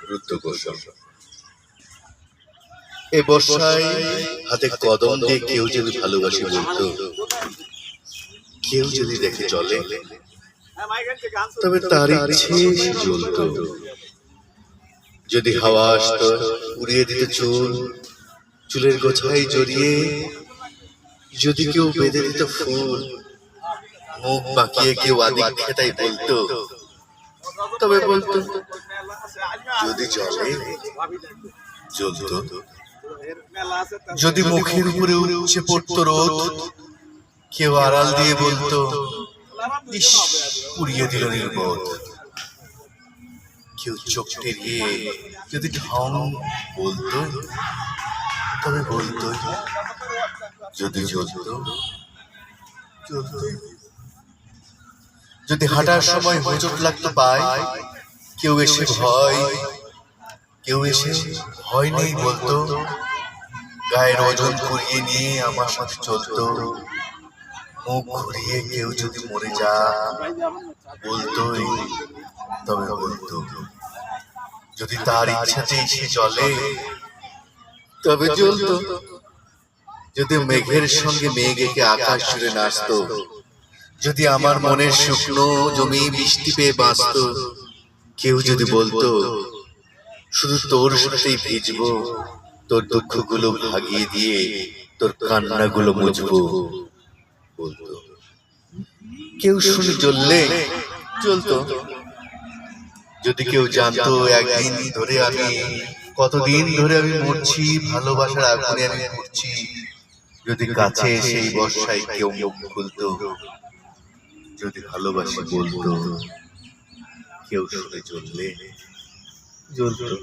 রুদ্রকোষম। এ বর্ষায় হাতে কদম দিয়ে কেউ যদি ভালোবাসি বলতো, কেউ যদি দেখে চলে, তবে তার ইচ্ছে জ্বলতো। যদি হাওয়া আসতো উড়িয়ে দিতে চুল, চুলের গোছায় জড়িয়ে যদি কেউ বেঁধে দিত ফুল, মুখ বাঁকিয়ে কেউ আদিক্ষেতাই বলতো, তবে বলতো যদি জলে জ্বলতো। যদি মুখের উপরে উপচে পড়তো রোদ, কেউ আড়াল দিয়ে বলতো ইস উড়িয়ে দিল নির্বোধ। কেউ চোখ টেরিয়ে যদি ঢং বলতো, তবে বলতো যদি জ্বলতো জ্বলতো। যদি হাঁটার সময় হোঁচট লাগতো পায়, কেউ এসে ভয় নেই বলতো, গায়ের ওজন করিয়ে নিয়ে আমার সাথে চলতো। মুখ ঘুরিয়ে কেউ যদি মরে যা বলতোই, তবে বলতো যদি তার ইচ্ছাতেই সে চলে, তবে জ্বলতো। যদি মেঘের সঙ্গে মেঘ এঁকে আকাশ জুড়ে নাচতো, যদি আমার মনের শুকনো জমি বৃষ্টি পেয়ে বাঁচতো, কেউ যদি বলতো শুধু তোর সাথেই ভিজবো, তোর দুঃখগুলো ভাগিয়ে দিয়ে তোর কান্নাগুলো মুছবো বলতো, কেউ শুনে জ্বললে জ্বলতো। যদি কেউ জানতো একদিন ধরে কতদিন ধরে আমি মরছি, ভালোবাসার আগুনে আমি মরছি, যদি কাছে সেই বর্ষায় কেউ মুখ খুলতো, যদি ভালোবাসি বলতো, কেউ শুনে জ্বললে জ্বলতো।